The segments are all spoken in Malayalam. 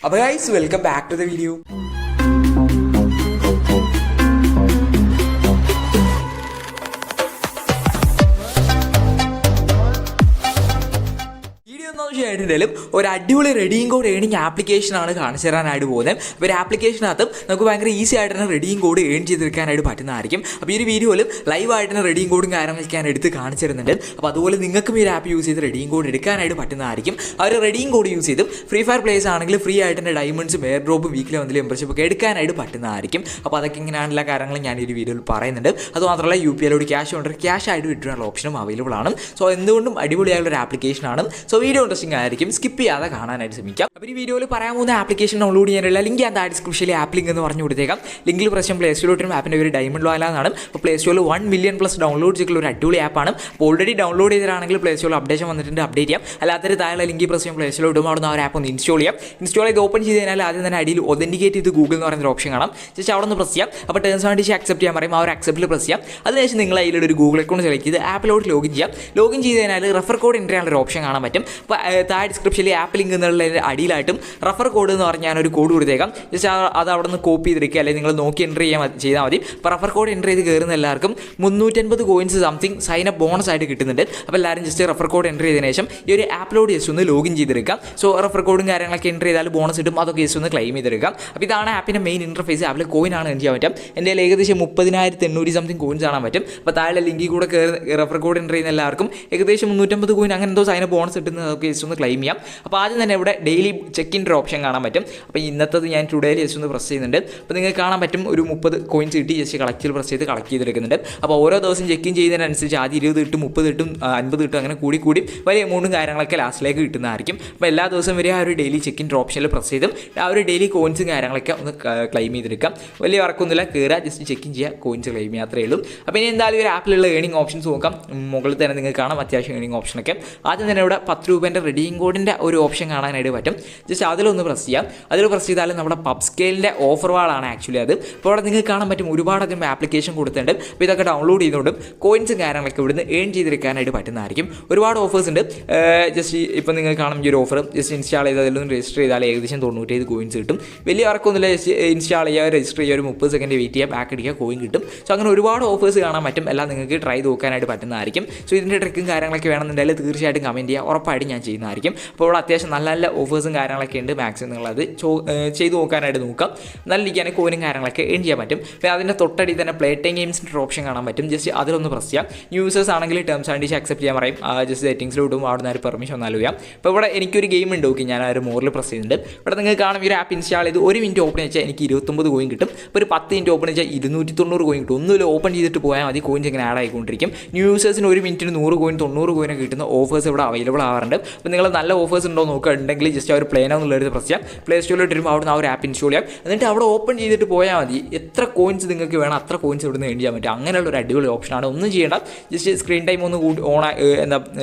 അപ്പോൾ guys welcome back to the video. ായിട്ടും ഒരു അടിപൊളി റെഡിയും കോഡ് ഏണിംഗ് ആപ്ലിക്കേഷനാണ് കാണിച്ചു തരാനായിട്ട് പോകുന്നത്. അപ്പോൾ ഒരു ആപ്ലിക്കേഷനകത്തും നമുക്ക് ഭയങ്കര ഈസി ആയിട്ട് തന്നെ റെഡിയും കോഡ് ഏൺ ചെയ്തെടുക്കാനായിട്ട് പറ്റുന്നതായിരിക്കും. അപ്പോൾ ഈ ഒരു വീഡിയോയിലും ലൈവായിട്ട് തന്നെ റെഡിയും കോഡും കാര്യങ്ങളൊക്കെ ഞാൻ എടുത്ത് കാണിച്ചു തരുന്നുണ്ട്. അപ്പോൾ അതുപോലെ നിങ്ങൾക്കും ഈ ഒരു ആപ്പ് യൂസ് ചെയ്ത് റെഡിയും കോഡ് എടുക്കാനായിട്ട് പറ്റുന്നതായിരിക്കും. ആ ഒരു റെഡിയും കോഡ് യൂസ് ചെയ്തും ഫ്രീ ഫയർ പ്ലേസ് ആണെങ്കിൽ ഫ്രീ ആയിട്ട് തന്നെ ഡയമണ്ട്സും എയർ ഡ്രോപ്പും വീക്കിലി വന്നിൽ മെമ്പർഷിപ്പ് ഒക്കെ എടുക്കാനായിട്ട് പറ്റുന്നതായിരിക്കും. അപ്പോൾ അതൊക്കെ ഇങ്ങനെയാണുള്ള കാര്യങ്ങളും ഞാൻ ഈ ഒരു വീഡിയോയിൽ പറയുന്നുണ്ട്. അതുമാത്രമല്ല UPIയിലൂടെ ക്യാഷ് കൊണ്ട് ക്യാഷ് ആയിട്ട് വിട്ടുള്ള ഓപ്ഷനും അവൈലബിൾ ആണ്. സോ എന്തുകൊണ്ടും അടിപൊളിയായുള്ള ഒരു ആപ്ലിക്കേഷനാണ്. സോ വീഡിയോ ഇൻട്രസ്റ്റിംഗ് ആയിരിക്കും, സ്കിപ്പ് ചെയ്യാതെ കാണാനായിട്ട് ശ്രമിക്കാം. അപ്പോൾ ഈ വീഡിയോയിൽ പറയാൻ പോകുന്ന ആപ്ലിക്കേഷൻ ഡൗൺലോഡ് ചെയ്യാനുള്ള ലിങ്ക് ഞാൻ ഡിസ്ക്രിപ്ഷനിൽ ആപ്പ് ലിങ്ക് എന്ന് പറഞ്ഞു കൊടുത്തേക്കാം. ലിങ്കിൽ പ്രശ്നം പ്ലേ സ്റ്റോറിലും ആപ്പിൻ്റെ ഒരു ഡയമണ്ട് ലോയലാണ്. അപ്പോൾ പ്ലേ സ്റ്റോറിൽ 1 മില്യൺ പ്ലസ് ഡൗൺലോഡ് ചെയ്തിട്ടുള്ള ഒരു അടിപൊളി ആപ്പാണ്. അപ്പോൾ ഓൾറെഡി ഡൗൺലോഡ് ചെയ്തിട്ടാണെങ്കിൽ പ്ലേ സ്റ്റോറിൽ അപ്ഡേഷൻ വന്നിട്ടുണ്ട്, അപ്ഡേറ്റ് ചെയ്യാം. അല്ലാത്തൊരു താഴെ ലിങ്ക് പ്രശ്നം പ്ലേ സ്റ്റോറിൽ ഇടും. അവിടെ നിന്ന് ആ ഒരു ആപ്പ് ഒന്ന് ഇൻസ്റ്റാൾ ചെയ്യാം. ഇൻസ്റ്റാൾ ചെയ്ത് ഓപ്പൺ ചെയ്ത് കഴിഞ്ഞാൽ ആദ്യം തന്നെ അടിയിൽ ഒതൻറ്റിക്കേറ്റ് ചെയ്ത് ഗൂഗിൾ എന്ന് പറയുന്ന ഒരു ഓപ്ഷൻ കാണാം. ജസ്റ്റ് അവിടെ നിന്ന് പ്രസ് ചെയ്യാം. അപ്പോൾ ടേംസ് ആൻഡ് കണ്ടീഷൻസ് അക്സെപ്റ്റ് ചെയ്യാൻ പറയും. ആ ഒരു അക്സെപ്റ്റിൽ പ്രസ് ചെയ്യാം. അതിനുശേഷം നിങ്ങൾ അതിലൂടെ ഒരു ഗൂഗിൾ അക്കൗണ്ട് സെലക്ട് ചെയ്ത് ആപ്പിലോട്ട് ലോഗിൻ ചെയ്യാം. ലോഗിൻ ചെയ്ത് കഴിഞ്ഞാൽ റെഫർ കോഡ് എൻ്റർ ചെയ്യാനുള്ള ഒരു ഓപ്ഷൻ കാണാൻ പറ്റും. അപ്പോൾ താഴെ ഡിസ്ക്രിപ്ഷനിൽ ആപ്പ് ലിങ്ക് എന്നുള്ള അടിയിലായിട്ടും റെഫർ കോഡ് എന്ന് പറഞ്ഞാൽ ഞാനൊരു കോഡ് കൊടുത്തേക്കാം. ജസ്റ്റ് അത് അവിടെ നിന്ന് കോപ്പി ചെയ്തെടുക്കുക, അല്ലെങ്കിൽ നിങ്ങൾ നോക്കി എൻ്റർ ചെയ്താൽ മതി. അപ്പോൾ റെഫർ കോഡ് എൻ്റർ ചെയ്ത് കയറുന്ന എല്ലാവർക്കും 350 coins something sign up bonus ആയിട്ട് കിട്ടുന്നുണ്ട്. അപ്പോൾ എല്ലാവരും ജസ്റ്റ് റെഫർ കോഡ് എൻ്റർ ചെയ്തതിനു ശേഷം ഈ ഒരു ആപ്പിലോട് ജസ്റ്റ് ഒന്ന് ലോഗിൻ ചെയ്തെടുക്കാം. സോ റെഫർ കോഡും കാര്യങ്ങളൊക്കെ എൻ്റർ ചെയ്താൽ ബോണസ് കിട്ടും. അതൊക്കെ ജസ്റ്റ് ഒന്ന് ക്ലെയിം ചെയ്തെടുക്കാം. അപ്പോൾ ഇതാണ് ആപ്പിൻ്റെ മെയിൻ ഇൻ്റർഫേസ്. ആപ്പിൽ കോയിനാണ് എൻ ചെയ്യാൻ പറ്റും. എൻ്റെ ഏകദേശം 30,800 സംതിങ് കോയിൻസ് കാണാൻ പറ്റും. അപ്പോൾ താഴെ ലിങ്കിൽ കൂടെ കയറി റെഫർ കോഡ് എൻ്റർ ചെയ്യുന്ന എല്ലാവർക്കും ഏകദേശം 350 കോയിൻ അങ്ങനെ എന്തോ സൈൻ അപ്പ് ബോണസ് കിട്ടുന്നത് അതൊക്കെ ജസ്റ്റ് ഒന്ന് ക്ലെയിം ചെയ്യാം. അപ്പോൾ ആദ്യം തന്നെ ഇവിടെ ഡെയിലി ചെക്കിൻ്റെ ഓപ്ഷൻ കാണാൻ പറ്റും. അപ്പോൾ ഇന്നത്തത് ഞാൻ ടുഡേയിൽ ജസ്റ്റ് ഒന്ന് പ്രസ് ചെയ്യുന്നുണ്ട്. അപ്പോൾ നിങ്ങൾക്ക് കാണാൻ പറ്റും ഒരു 30 കോയിൻസ് കിട്ടി. ജസ്റ്റ് കളക്റ്റിൽ പ്രസ് ചെയ്ത് കളക്ട് ചെയ്തെടുക്കുന്നുണ്ട്. അപ്പോൾ ഓരോ ദിവസം ചെക്കിൻ ചെയ്യുന്നതിനനുസരിച്ച് ആദ്യം 20 കിട്ടും, 30 കിട്ടും, 50 കിട്ടും, അങ്ങനെ കൂടി വലിയ എമൗണ്ടും കാര്യങ്ങളൊക്കെ ലാസ്റ്റിലേക്ക് കിട്ടുന്നതായിരിക്കും. അപ്പോൾ എല്ലാ ദിവസവും വരെ ആ ഒരു ഡെയിലി ചെക്കിൻ്റെ ഓപ്ഷനിൽ പ്രസ് ചെയ്തും ആ ഒരു ഡെയിലി കോയിൻസും കാര്യങ്ങളൊക്കെ ഒന്ന് ക്ലെയിം ചെയ്തെടുക്കാം. വലിയ വർക്കൊന്നുമില്ല, കയറുക, ജസ്റ്റ് ചെക്കിൻ ചെയ്യുക, കോയിൻസ് ക്ലെയിം ചെയ്യാൻ അത്രയേ ഉള്ളൂ. അപ്പോൾ ഇനി എന്തായാലും ഒരു ആപ്പിലുള്ള ഏണിംഗ് ഓപ്ഷൻസ് നോക്കാം. മുകളിൽ തന്നെ നിങ്ങൾക്ക് കാണാം അത്യാവശ്യം ഏണിംഗ് ഓപ്ഷനൊക്കെ. ആദ്യം തന്നെ ഇവിടെ 10 രൂപേൻ്റെ റെഡീം കോഡിൻ്റെ ഒരു ഓപ്ഷൻ കാണാനായിട്ട് പറ്റും. ജസ്റ്റ് അതിലൊന്ന് പ്രസ് ചെയ്യാം. അതിൽ പ്രസ് ചെയ്താലും നമ്മുടെ പബ് സ്കെയിലിൻ്റെ ഓഫർ വാളാണ് ആക്ച്വലി അത്. അപ്പോൾ അവിടെ നിങ്ങൾക്ക് കാണാൻ പറ്റും ഒരുപാടധികം ആപ്ലിക്കേഷൻ കൊടുത്തിട്ടുണ്ട്. അപ്പോൾ ഇതൊക്കെ ഡൗൺലോഡ് ചെയ്തുകൊണ്ടും കോയിൻസും കാര്യങ്ങളൊക്കെ ഇവിടുന്ന് ഏൺ ചെയ്തെടുക്കാനായിട്ട് പറ്റുന്നതായിരിക്കും. ഒരുപാട് ഓഫേഴ്സ് ഉണ്ട്. ജസ്റ്റ് ഇപ്പോൾ നിങ്ങൾ കാണും ഈ ഒരു ഓഫർ ജസ്റ്റ് ഇൻസ്റ്റാൾ ചെയ്ത് അതിലൊന്ന് രജിസ്റ്റർ ചെയ്താൽ ഏകദേശം 97 കോയിൻസ് കിട്ടും. വലിയ വർക്കൊന്നുമില്ല. ജസ്റ്റ് ഇൻസ്റ്റാൾ ചെയ്യുക, രജിസ്റ്റർ ചെയ്യുക, ഒരു 30 സെക്കൻഡ് വെയിറ്റ് ചെയ്യുക, ബാക്ക് അടിക്കുക, കോയിൻ കിട്ടും. സോ അങ്ങനെ ഒരുപാട് ഓഫേഴ്സ് കാണാൻ പറ്റും. എല്ലാം നിങ്ങൾക്ക് ട്രൈ നോക്കാനായിട്ട് പറ്റുന്നതായിരിക്കും. സോ ഇതിൻ്റെ ട്രിക്കും കാര്യങ്ങളൊക്കെ വേണമെന്നുണ്ടെങ്കിൽ തീർച്ചയായിട്ടും കമൻറ്റ് ചെയ്യുക, ഉറപ്പായിട്ടും ഞാൻ ചെയ്യുന്നതായിരിക്കും. അപ്പോൾ ഇവിടെ അത്യാവശ്യം നല്ല നല്ല ഓഫേഴ്സും കാര്യങ്ങളൊക്കെ ഉണ്ട്. മാക്സിമം നിങ്ങളത് ചെയ്ത് നോക്കാനായിട്ട് നോക്കാം. നല്ല രീതിക്കാണെങ്കിൽ കോയിനും കാര്യങ്ങളൊക്കെ ഏൺ ചെയ്യാൻ പറ്റും. അപ്പോൾ അതിൻ്റെ തൊട്ടടി തന്നെ പ്ലേ ടൈം ഗെയിംസിൻ്റെ ഓപ്ഷൻ കാണാൻ പറ്റും. ജസ്റ്റ് അതിലൊന്ന് പ്രസ് ചെയ്യാം. യൂസേഴ്സ് ആണെങ്കിൽ ടേംസ് ആൻഡ് കണ്ടീഷൻസ് അക്സെപ്റ്റ് ചെയ്യാൻ പറയും. ജസ്റ്റ് സെറ്റിംഗ്സിൽ ഇടും, അവിടെ നിന്ന് ഒരു പെർമിഷൻ ഒന്ന് നൽകാം. അപ്പോൾ ഇവിടെ എനിക്കൊരു ഗെയിം ഉണ്ട്. ഓക്കെ, ഞാൻ ആ ഒരു മോറിൽ പ്രസ് ചെയ്യുന്നുണ്ട്. ഇവിടെ നിങ്ങൾക്ക് കാണും ഈ ഒരു ആപ്പ് ഇൻസ്റ്റാൾ ചെയ്ത് 1 മിനിറ്റ് ഓപ്പൺ വെച്ചാൽ എനിക്ക് 29 കോയിൻ കിട്ടും. അപ്പോൾ ഒരു 10 മിനിറ്റ് ഓപ്പൺ വെച്ചാൽ 290 കോയിൻ കിട്ടും. ഒന്നുമില്ല, ഓപ്പൺ ചെയ്തിട്ട് പോയാൽ മതി, കോയിൻസ് ഇങ്ങനെ ആഡ് ആയിക്കൊണ്ടിരിക്കും. ന്യൂ യൂസേഴ്സിന് 1 മിനിറ്റിന് 100 കോയിൻ 90 കോയിനൊക്കെ കിട്ടുന്ന ഓഫേഴ്സ് ഇവിടെ അവൈലബിൾ ആവാറുണ്ട്. അപ്പോൾ നിങ്ങൾ നല്ല ഓഫേഴ്സ് ഉണ്ടോ നോക്കുക, ഉണ്ടെങ്കിൽ ജസ്റ്റ് ആ ഒരു പ്ലേനോ എന്നുള്ളത് പ്രസ് ചെയ്യാം. പ്ലേ സ്റ്റോറിൽ വരുമ്പോൾ അവിടെ നിന്ന് ആ ഒരു ആപ്പ് ഇൻസ്റ്റാൾ ചെയ്യാം. എന്നിട്ട് അവിടെ ഓപ്പൺ ചെയ്തിട്ട് പോയാൽ മതി. എത്ര കോയിൻസ് നിങ്ങൾക്ക് വേണം അത്ര കോയിൻസ് ഇവിടുന്ന് ഏൺ ചെയ്യാൻ പറ്റും. അങ്ങനെയുള്ള ഒരു അടിപൊളി ഓപ്ഷനാണ്. ഒന്നും ചെയ്യേണ്ട, ജസ്റ്റ് സ്ക്രീൻ ടൈം ഒന്ന്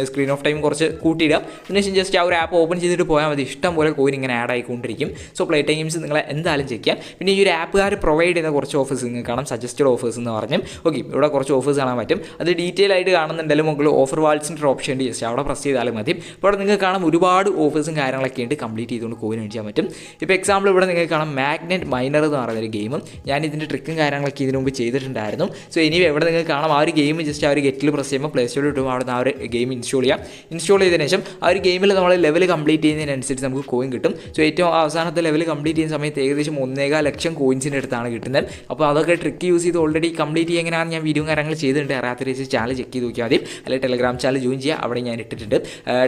സ്ക്രീൻ ഓഫ് ടൈം കുറച്ച് കൂട്ടിയിടുക. അതിനുശേഷം ജസ്റ്റ് ആ ഒരു ആപ്പ് ഓപ്പൺ ചെയ്തിട്ട് പോയാൽ മതി. ഇഷ്ടം പോലെ കോയിൻ ഇങ്ങനെ ആഡ് ആയിക്കൊണ്ടിരിക്കും. സോ പ്ലേ ടൈംസ് നിങ്ങൾ എന്തായാലും ചെക്ക് ചെയ്യാം. പിന്നെ ഈ ഒരു ആപ്പുകാർ പ്രൊവൈഡ് ചെയ്യുന്ന കുറച്ച് ഓഫേഴ്സ് നിങ്ങൾക്ക് കാണാം. സജസ്റ്റഡ് ഓഫേഴ്സ് എന്ന് പറഞ്ഞും ഓക്കെ, ഇവിടെ കുറച്ച് ഓഫേഴ്സ് കാണാൻ പറ്റും. അത് ഡീറ്റെയിൽ ആയിട്ട് കാണുന്നുണ്ടെങ്കിലും മുകളിൽ ഓഫർ വാൾസിൻ്റെ ഓപ്ഷൻ ഉണ്ട്. ജസ്റ്റ് അവിടെ പ്രസ് ചെയ്താലും മതി. അപ്പോൾ അവിടെ നിങ്ങൾക്ക് കാണാം ഒരുപാട് ഓഫേഴ്സും കാര്യങ്ങളൊക്കെ ഉണ്ട്. കംപ്ലീറ്റ് ചെയ്തുകൊണ്ട് കോയിൻ ഏൺ ചെയ്യാൻ പറ്റും. ഇപ്പോൾ എക്സാമ്പിൾ ഇവിടെ നിങ്ങൾക്ക് കാണാം മാഗ്നറ്റ് മൈനർ എന്ന് പറയുന്നൊരു ഗെയിമും ഞാൻ ഇതിൻ്റെ ട്രിക്കും കാര്യങ്ങളൊക്കെ ഇതിനു മുമ്പ് ചെയ്തിട്ടുണ്ടായിരുന്നു. സോ ഇനി ഇവിടെ നിങ്ങൾക്ക് കാണാം ആ ഒരു ഗെയിം ജസ്റ്റ് ആ ഒരു ഗെറ്റിൽ പ്രസ് ചെയ്യുമ്പോൾ പ്ലേ സ്റ്റോറിൽ ഇട്ടുമ്പോൾ അവിടെ നിന്ന് ആ ഒരു ഗെയിം ഇൻസ്റ്റാൾ ചെയ്യാം. ഇൻസ്റ്റാൾ ചെയ്തതിനു ശേഷം ആ ഒരു ഗെയിമിൽ നമ്മൾ ലെവൽ കംപ്ലീറ്റ് ചെയ്യുന്നതിനനുസരിച്ച് നമുക്ക് കോയിൻ കിട്ടും. സോ ഏറ്റവും അവസാനത്തെ ലെവൽ കംപ്ലീറ്റ് ചെയ്യുന്ന സമയത്ത് ഏകദേശം 1.25 ലക്ഷം കോയിൻസിൻ്റെ അടുത്താണ് കിട്ടുന്നത്. അപ്പോൾ അതൊക്കെ ട്രിക്ക് യൂസ് ചെയ്ത് ഓൾറെഡി കംപ്ലീറ്റ് ചെയ്യുക എങ്ങനെയാണ് ഞാൻ വീഡിയോ കാര്യങ്ങൾ ചെയ്തിട്ടുണ്ട്. അറിയാത്ത ചാനൽ ചെക്ക് ചെയ്ത് നോക്കിയാൽ മതി. അല്ലെങ്കിൽ ടെലഗ്രാം ചാനൽ ജോയിൻ ചെയ്യുക, അവിടെ ഞാൻ ഇട്ടിട്ടുണ്ട്.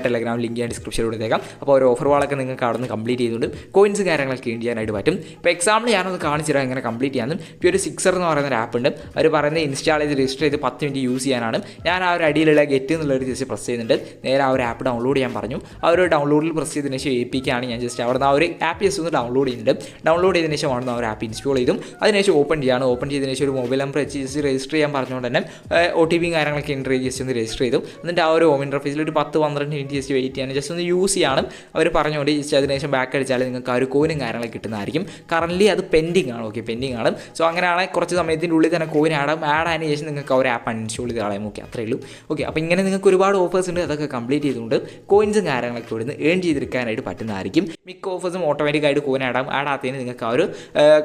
ടെലഗ്രാം ലിങ്ക് ഞാൻ ഡിസ്ക്രിപ്ഷനിൽ കൊടുത്തേക്കാം. അപ്പോൾ ഒരു ഓഫർ വാളൊക്കെ നിങ്ങൾക്ക് അവിടെ നിന്ന് കംപ്ലീറ്റ് ചെയ്തുകൊണ്ട് കോയിൻസ് കാര്യങ്ങളൊക്കെ ഏൺ ചെയ്യാനായിട്ട് പറ്റും. ഇപ്പോൾ എക്സാമ്പിൾ ഞാനൊന്ന് കാണിച്ചു തരാം എങ്ങനെ കംപ്ലീറ്റ് ചെയ്യാനും. ഇപ്പോൾ ഒരു സിക്സർ എന്ന് പറയുന്ന ഒരു ആപ്പ് ഉണ്ട്. അവർ പറയുന്നത് ഇൻസ്റ്റാൾ ചെയ്ത് രജിസ്റ്റർ ചെയ്ത് 10 മിനിറ്റ് യൂസ് ചെയ്യാനാണ്. ഞാൻ ആ ഒരു അടിയിലുള്ള ഗെറ്റ് എന്നുള്ളൊരു ജസ്റ്റ് പ്രസ് ചെയ്യുന്നുണ്ട്. നേരെ ആ ഒരു ആപ്പ് ഡൗൺലോഡ് ചെയ്യാൻ പറഞ്ഞു. ആ ഒരു ഡൗൺലോഡിൽ പ്രസ് ചെയ്തതിന് ശേഷം APK ആണ് ഞാൻ ജസ്റ്റ് അവിടെ നിന്ന് ആ ഒരു ആപ്പ് ജസ്റ്റ് ഒന്ന് ഡൗൺലോഡ് ചെയ്യുന്നുണ്ട്. ഡൗൺലോഡ് ചെയ്തതിന് ശേഷം അവിടെ നിന്ന് ആ ഒരു ആപ്പ് ഇൻസ്റ്റാൾ ചെയ്തും അതിനുശേഷം ഓപ്പൺ ചെയ്യാണ്. ഓപ്പൺ ചെയ്തതിന് ശേഷം ഒരു മൊബൈൽ നമ്പർ വെച്ച് ജസ്റ്റ് രജിസ്റ്റർ ചെയ്യാൻ പറഞ്ഞുകൊണ്ട് തന്നെ OTP കാര്യങ്ങളൊക്കെ എൻ്റർ ചെയ്ത് ജസ്റ്റ് ഒന്ന് രജിസ്റ്റർ ചെയ്തു. എന്നിട്ട് ആ ഒരു ഹോം ഇൻ്റർഫേസിൽ ഒരു 10-12 മിനിറ്റ് ജസ്റ്റ് വെയിറ്റ് ചെയ്യാൻ ജസ്റ്റ് ഒന്ന് യൂസ് ചെയ്യാനും അവർ പറഞ്ഞുകൊണ്ട് ജസ്റ്റ് അതിനുശേഷം ബാക്ക് അടിച്ചാൽ നിങ്ങൾക്ക് ആ ഒരു കോയിനും കാര്യങ്ങളൊക്കെ കിട്ടുന്നതായിരിക്കും. കറൻറ്റ്ലി അത് പെൻഡിങ് ആണ്. ഓക്കെ, പെൻഡിങ് ആണ്. സോ അങ്ങനെയാണെങ്കിൽ കുറച്ച് സമയത്തിൻ്റെ ഉള്ളിൽ തന്നെ കോയിൻ ആഡ് ആയതിനു ശേഷം നിങ്ങൾക്ക് ആ ഒരു ആപ്പ് അൺഇൻസ്റ്റാൾ ചെയ്ത് കളയാം. ഓക്കെ, അത്രയേ ഉള്ളൂ. ഓക്കെ, അപ്പോൾ ഇങ്ങനെ നിങ്ങൾക്ക് ഒരുപാട് ഓഫേഴ്സ് ഉണ്ട്. അതൊക്കെ കംപ്ലീറ്റ് ചെയ്തുകൊണ്ട് കോയിൻസും കാര്യങ്ങളൊക്കെ ഇവിടുന്ന് ഏൺ ചെയ്തെടുക്കാനായിട്ട് പറ്റുന്നതായിരിക്കും. മിക്ക ഓഫേഴ്സും ഓട്ടോമാറ്റിക്കായിട്ട് കോയിൻ ആഡാത്തതിന് നിങ്ങൾക്ക് ആ ഒരു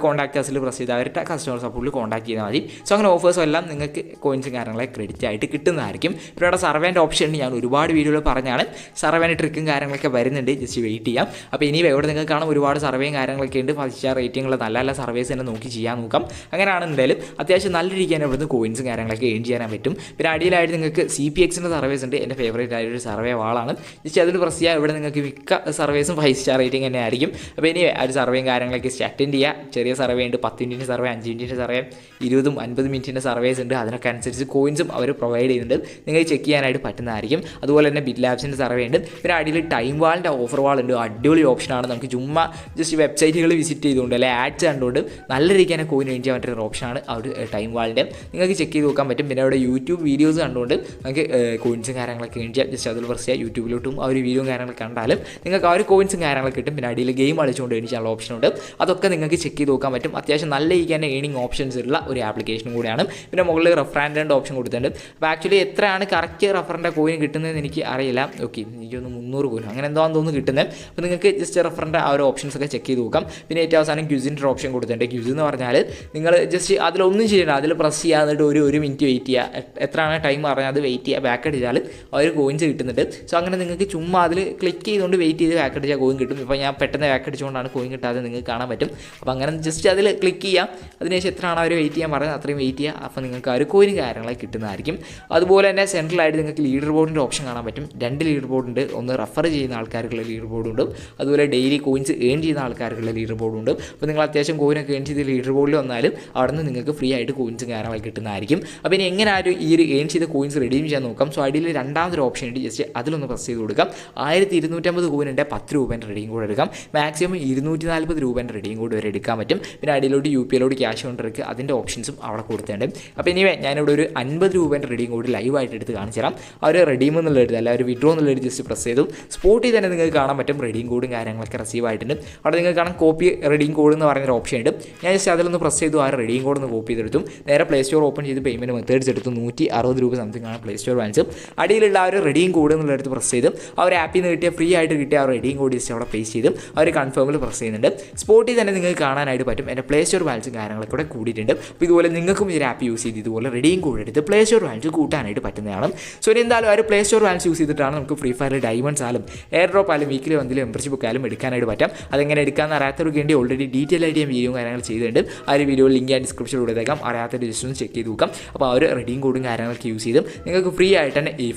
കോൺടാക്ട് അസിൽ പ്രസ് ചെയ്ത് അവരുടെ കസ്റ്റമർ സപ്പോർട്ടിൽ കോൺടാക്ട് ചെയ്താൽ മതി. സോ അങ്ങനെ ഓഫേഴ്സും എല്ലാം നിങ്ങൾക്ക് കോയിൻസും കാര്യങ്ങളെ ക്രെഡിറ്റ് ആയിട്ട് കിട്ടുന്നതായിരിക്കും. പിന്നെ ഇവിടെ സർവേൻ്റെ ഓപ്ഷൻ ഉണ്ട്. ഞാൻ ഒരുപാട് വീഡിയോയിൽ പറഞ്ഞാണ് സർവേൻ്റെ ട്രിക്കും കാര്യങ്ങളൊക്കെ വരുന്നുണ്ട്. ജസ്റ്റ് വെയിറ്റ് ചെയ്യാം. അപ്പോൾ ഇനി ഇവിടെ നിങ്ങൾക്ക് കാണാം ഒരുപാട് സർവേയും കാര്യങ്ങളൊക്കെ ഉണ്ട്. 5 സ്റ്റാർ റേറ്റിംഗുള്ള നല്ല നല്ല സർവീസ് തന്നെ നോക്കി ചെയ്യാൻ നോക്കാം. അങ്ങനെയാണ് എന്തായാലും അത്യാവശ്യം നല്ല രീതിക്ക് തന്നെ ഇവിടുന്ന് കോയിൻസും കാര്യങ്ങളൊക്കെ ഏൺ ചെയ്യാൻ പറ്റും. പിന്നെ അടിയിലായിട്ട് നിങ്ങൾക്ക് CPXൻ്റെ സർവീസ് ഉണ്ട്. എൻ്റെ ഫേവറേറ്റ് ആയൊരു സർവേ വാളാണ്. ജസ്റ്റ് അതിൽ പ്രസ് ചെയ്യുക. ഇവിടെ നിങ്ങൾക്ക് മിക്ക സർവീസും 5 സ്റ്റാർ റേറ്റിംഗ് തന്നെ ആയിരിക്കും. അപ്പോൾ ഇനി ആ ഒരു സർവേയും കാര്യങ്ങളൊക്കെ അറ്റൻഡ് ചെയ്യുക. ചെറിയ സർവേ ഉണ്ട്, 10 മിനിറ്റിൻ്റെ സർവേ, 5 മിനിറ്റിൻ്റെ സർവേ, 20-50 മിനിറ്റിൻ്റെ സർവേസ് ഉണ്ട്. അതിനൊക്കെ അനുസരിച്ച് കോയിൻസും അവർ പ്രൊവൈഡ് ചെയ്യുന്നുണ്ട്. നിങ്ങൾക്ക് ചെക്ക് ചെയ്യാനായിട്ട് പറ്റുന്നതായിരിക്കും. അതുപോലെ തന്നെ ബിറ്റ് ലാബ്സിൻ്റെ സർവേ ഉണ്ട്. പിന്നെ അടിയിൽ ടൈം വാളിൻ്റെ ഓഫർ വാൾ ഉണ്ട്. അടിപൊളി ഓപ്ഷനാണ്. നമുക്ക് ചുമ്മാ ജസ്റ്റ് വെബ്സൈറ്റുകൾ വിസിറ്റ് ചെയ്തുകൊണ്ട് അല്ലെങ്കിൽ ആഡ്സ് കണ്ടുകൊണ്ട് നല്ല രീതിക്ക് തന്നെ കോയിൻ ഏൺ ചെയ്യാൻ പറ്റുന്ന ഒരു ഓപ്ഷനാണ് ആ ഒരു ടൈം വാളിൻ്റെ. നിങ്ങൾക്ക് ചെക്ക് ചെയ്ത് നോക്കാൻ പറ്റും. പിന്നെ അവിടെ യൂട്യൂബ് വീഡിയോസ് കണ്ടുകൊണ്ട് നമുക്ക് കോയിൻസും കാര്യങ്ങളൊക്കെ ഏൺ ചെയ്യാം. ജസ്റ്റ് അതിൽ പ്രസ് ചെയ്യുക. യൂട്യൂബിലോട്ടും ആ ഒരു വീഡിയോ കാര്യങ്ങളൊക്കെ കണ്ടാലും നിങ്ങൾക്ക് ആ ഒരു കോയിൻസും കാര്യങ്ങളൊക്കെ കിട്ടും. പിന്നെ അടിയിൽ ഗെയിം കളിച്ചുകൊണ്ട് ഏൺ ചെയ്യാനുള്ള ഓപ്ഷനുണ്ട്. അതൊക്കെ നിങ്ങൾക്ക് ചെക്ക് ചെയ്ത് നോക്കാൻ പറ്റും. അത്യാവശ്യം നല്ല രീതിക്ക് തന്നെ ഏണിംഗ് ഓപ്ഷൻസ് ഉള്ള ഒരു ആപ്ലിക്കേഷനും കൂടിയാണ്. പിന്നെ മുകളിൽ റെഫറൻഡ് ഓപ്ഷൻ കൊടുത്തിട്ടുണ്ട്. അപ്പോൾ ആക്ച്വലി എത്രയാണ് കറക്റ്റ് റെഫറിൻ്റെ കോയിൻ കിട്ടുന്നതെന്ന് എനിക്ക് അറിയില്ല. ഓക്കെ, എനിക്കൊന്ന് 300 കോയിൻ അങ്ങനെ എന്താണെന്ന് തോന്നുന്നു കിട്ടുന്നത്. അപ്പോൾ നിങ്ങൾക്ക് ജസ്റ്റ് റെഫറിൻ്റെ ആ ഒരു ഓപ്ഷൻസ് ഒക്കെ ചെക്ക് ചെയ്ത് നോക്കാം. പിന്നെ ഏറ്റവും അവസാനം ക്യൂസിൻ്റെ ഓപ്ഷൻ കൊടുത്തിട്ടുണ്ട്. ക്യൂസ് എന്ന് പറഞ്ഞാൽ നിങ്ങൾ ജസ്റ്റ് അതിലൊന്നും ചെയ്യണ്ട, അതിൽ പ്രസ് ചെയ്യുക, എന്നിട്ട് ഒരു മിനിറ്റ് വെയിറ്റ് ചെയ്യുക. എത്രയാണ് ടൈം പറഞ്ഞാൽ അത് വെയിറ്റ് ചെയ്യുക. ബാക്ക് അടിച്ചാൽ ആ ഒരു കോയിൻസ് കിട്ടുന്നുണ്ട്. സോ അങ്ങനെ നിങ്ങൾക്ക് ചുമ്മാ അതിൽ ക്ലിക്ക് ചെയ്തുകൊണ്ട് വെയിറ്റ് ചെയ്ത് ബാക്ക് അടിച്ചാൽ കോയിൻ കിട്ടും. ഇപ്പോൾ ഞാൻ പെട്ടെന്ന് ബാക്ക് അടിച്ചുകൊണ്ടാണ് കോയിൻ കിട്ടാതെ നിങ്ങൾക്ക് കാണാൻ പറ്റും. അപ്പോൾ അങ്ങനെ ജസ്റ്റ് അതിൽ ക്ലിക്ക് ചെയ്യാം. അതിനുശേഷം എത്രയാണ് അവർ വെയിറ്റ് ചെയ്യാൻ പറയുന്നത് അത്രയും വെയിറ്റ് ചെയ്യുക. അപ്പോൾ നിങ്ങൾക്ക് ആ ഒരു കോയിനും കാര്യങ്ങളൊക്കെ കിട്ടുന്നതായിരിക്കും. അതുപോലെ തന്നെ സെൻട്രലായിട്ട് നിങ്ങൾക്ക് ലീഡർ ബോർഡിൻ്റെ ഓപ്ഷൻ കാണാൻ പറ്റും. 2 ലീഡർ ബോർഡ് ഉണ്ട്. ഒന്ന് റെഫർ ചെയ്യുന്ന ആൾക്കാർക്കുള്ള ലീഡർ ബോർഡുണ്ട്, അതുപോലെ ഡെയിലി കോയിൻസ് ഏൺ ചെയ്യുന്ന ആൾക്കാർക്കുള്ള ലീഡർ ബോർഡുണ്ട്. അപ്പോൾ നിങ്ങൾ അത്യാവശ്യം കോയിനൊക്കെ ഏൺ ചെയ്ത് ലീഡർ ബോർഡിൽ വന്നാലും അവിടെ നിന്ന് നിങ്ങൾക്ക് ഫ്രീ ആയിട്ട് കോയിൻസും കാര്യങ്ങളൊക്കെ കിട്ടുന്നതായിരിക്കും. അപ്പോൾ ഇനി എങ്ങനെ ആരും ഈ ഒരു ഏൺ ചെയ്ത കോയിൻസ് റെഡീം ചെയ്യാൻ നോക്കാം. സോ അടിയിൽ രണ്ടാമതൊരു ഓപ്ഷൻ ഉണ്ട്. ജസ്റ്റ് അതിലൊന്ന് പ്രസ് ചെയ്ത് കൊടുക്കാം. 1250 കോയിനുണ്ട്. 10 രൂപേൻ്റെ റെഡീം കോഡ് എടുക്കാം. മാക്സിമം 240 രൂപേൻ്റെ റെഡീം കോഡ് വരെ എടുക്കാൻ പറ്റും. പിന്നെ അടിയിലോട്ട് UPIയിലോട്ട് ക്യാഷ് കൊണ്ടിരിക്കുക അതിൻ്റെ ഓപ്ഷൻസും അവിടെ കൊടുത്തിട്ടുണ്ട്. അപ്പോൾ ഇനി ഞാനിവിടെ ഒരു 50 രൂപേൻ്റെ റെഡീം കോഡ് ലൈവായിട്ട് എടുത്ത് കാണിച്ചു തരാം. ആ ഒരു റെഡീം എന്നുള്ള എടുത്ത് അല്ല ഒരു വിഡ്രോ എന്നുള്ള ജസ്റ്റ് പ്രസ് ചെയ്തു സ്പോട്ടിൽ തന്നെ നിങ്ങൾക്ക് കാണാൻ പറ്റും റെഡീം കോഡും കാര്യങ്ങളൊക്കെ റിസീവ് ആയിട്ടുണ്ട്. അവിടെ നിങ്ങൾക്ക് കാണാം കോപ്പി റെഡീം കോഡ് എന്ന് പറയുന്നൊരു ഓപ്ഷൻ ഉണ്ട്. ഞാൻ ജസ്റ്റ് അതിലൊന്ന് പ്രസ് ചെയ്തു ആ റെഡീം കോഡ് ഒന്ന് കോപ്പി ചെയ്തെടുത്തു. നേരെ പ്ലേ സ്റ്റോർ ഓപ്പൺ ചെയ്ത് പേയ്മെൻറ്റ് മെത്തേഡ്സ് എടുത്തു. 160 രൂപ സംതിങ് ആണ് പ്ലേ സ്റ്റോർ ബാലൻസ്. അടിയിലുള്ള ആ ഒരു റെഡീം കോഡ് എന്നുള്ളടുത്ത് പ്രസ് ചെയ്ത് ആ ഒരു ആപ്പിൽ നിന്ന് കിട്ടിയ ഫ്രീ ആയിട്ട് കിട്ടിയ ആ റെഡീം കോഡ് ജസ്റ്റ് അവിടെ പേസ്റ്റ് ചെയ്ത് ആ ഒരു കൺഫേമിൽ പ്രസ് ചെയ്യുന്നുണ്ട്. സ്പോട്ടിൽ തന്നെ നിങ്ങൾക്ക് കാണാനായിട്ട് പറ്റും എൻ്റെ പ്ലേ സ്റ്റോർ ബാലൻസും കാര്യങ്ങളൊക്കെ കൂടെ കൂടിയിട്ടുണ്ട്. അപ്പോൾ ഇതുപോലെ നിങ്ങൾക്കും ഈ ആപ്പ് യൂസ് ചെയ്ത് ഇതുപോലെ റെഡീം കോഡ് എടുത്ത് പ്ലേ സ്റ്റോർ ബാലൻസ് കൂട്ടാനായിട്ട് പറ്റുന്നതാണ്. സോ ഇനി എന്തായാലും ആ ഒരു പ്ലേ സ്റ്റോർ ബാലൻസ് യൂസ് ചെയ്തിട്ടാണ് നമുക്ക് ഫ്രീ ഫയറിൽ ഡയമണ്ട്സ് ആലും എയർ ഡ്രോപ്പ് ആലും വീക്കിലി വന്നിൽ മെമ്പർഷിപ്പ് ആയാലും എടുക്കാനായിട്ട് പറ്റാം. അതെങ്ങനെ എടുക്കാമെന്ന് അറിയാത്തവർക്ക് വേണ്ടി ഓൾറെഡി ഡീറ്റെയിൽ ആയിട്ട് ഞാൻ വീഡിയോ കാര്യങ്ങൾ ചെയ്തിട്ടുണ്ട്. ആ ഒരു വീഡിയോ ലിങ്ക് ഞാൻ ഡിസ്ക്രിപ്ഷനിൽ കൊടുത്തേക്കാം. അറിയാത്തൊരു ജസ്റ്റ് ഒന്ന് ചെക്ക് ചെയ്ത് നോക്കാം. അപ്പോൾ ആ ഒരു റെഡീം കോഡും കാര്യങ്ങളൊക്കെ യൂസ് ചെയ്തും നിങ്ങൾക്ക് ഫ്രീ ആയിട്ട് തന്നെ ഈ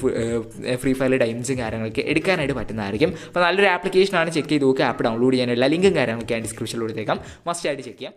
ഫ്രീ ഫയറിൽ ഡയമണ്ട്സും കാര്യങ്ങളൊക്കെ എടുക്കാനായിട്ട് പറ്റുന്നതായിരിക്കും. അപ്പോൾ നല്ലൊരു ആപ്ലിക്കേഷനാണ്. ചെക്ക് ചെയ്ത് നോക്കുക. ആപ്പ് ഡൗൺലോഡ് ചെയ്യാനുള്ള ലിങ്കും കാര്യങ്ങളൊക്കെ ഞാൻ ഡിസ്ക്രിപ്ഷനിൽ കൊടുത്തേക്കാം. മസ്റ്റ് ആയിട്ട് ചെക്ക് ചെയ്യാം.